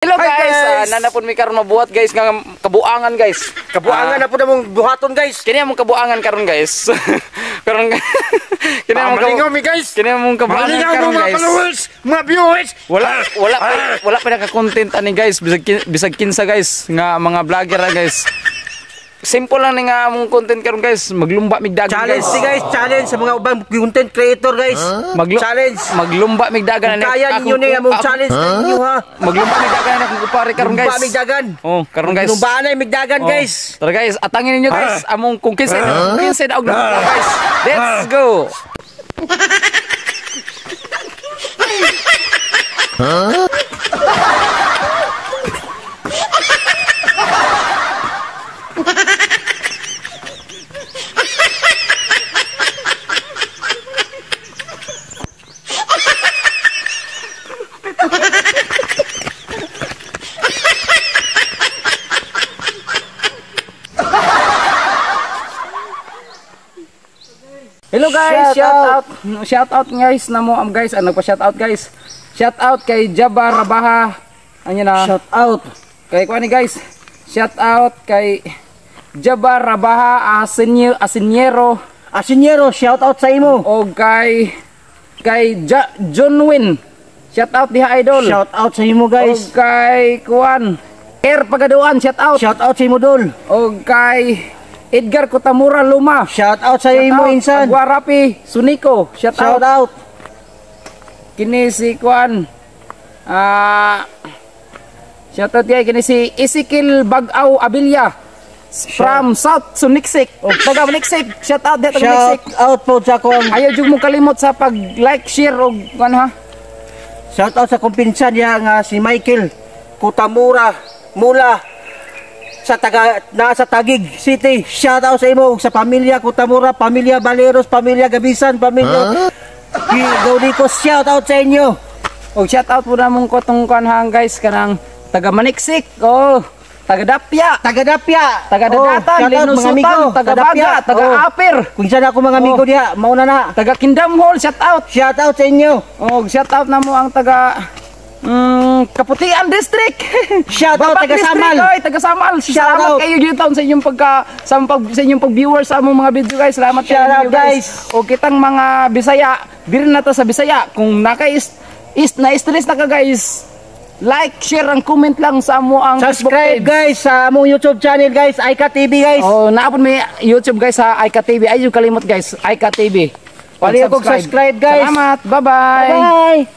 Hello guys, nanapon mi karon mabuhat guys nga kabuangan guys. Kabuangan na po namong buhaton guys. Kini among kabuangan karon guys. Karon kini among malingaw mi guys. Kini among kabuangan karon guys. Mga followers, mga viewers. Wala pa naka content ani guys, bisag kinsa guys nga mga vlogger guys. Simple lang ni nga among content karon guys, maglumba mig dagan challenge guys. Challenge sa mga ubang content creator guys. Challenge maglumba mig dagan ani. Kaya ninyo ni among challenge ninyo ha. Maglumba mig dagan ani kung kupare karon guys. Lumba mig dagan. Oh, karon guys. Lumba na mig dagan guys. Tara guys, atangin ninyo guys among kung kinsa daog guys. Let's go. Hello guys, shout out guys namo guys, ano pa shout out guys. Shout out kay Jaba Rabaha. Anya na. Shout out kay kuan ni guys. Shout out kay Jaba Rabaha Asinyero, shout out sa imo. O kay John Win. Shout out diha idol. Shout out sa imo guys. O kay kuan Air Pagaduan, shout out. Shout out sa imo dol. O kay Edgar Kotamura Luma. Shout out sa imo insan. Guarapi Suniko. Shout out. Kini si Kuan. Shout out kay kini si Ezekiel Bagaw Abilia from South Suniksik. Taga Suniksik. Shout out dito Suniksik. Shout out po sa kon. Ayaw jud mo kalimot sa pag-like, share og kuan ha. Shout out sa kumpinsan niya nga si Michael Kotamura mula sa nasa Taguig City. Shout out sa imo sa pamilya Kotamura, pamilya Baleros, pamilya Gabisan, pamilya Gaudicos. Shout out sa inyo. Og shout out po namong kotong kanhang guys kanang taga Maniksik. Taga Dapya, taga Dadatan, Linusutan, taga Baga, taga Apir. Kung saan ako mga amigo diha, mauna na. Taga Kingdom Hall, shout out. Shout out sa inyo. Og shout out namo ang taga Kaputian District. Shout out taga Samal. Taga Samal. Salamat kayo dito sa inyong sa inyong pag-viewers sa among mga video guys. Salamat kayo guys. O kitang mga Bisaya, birin na to sa Bisaya. Kung na-stress na ka guys, like, share, and comment lang sa amo ang subscribe guys sa among YouTube channel guys, Aika TV guys. Oh, naapon may YouTube guys sa Aika TV. Ay yung kalimot guys, Aika TV. Pali ko subscribe guys. Salamat. Bye-bye. Bye.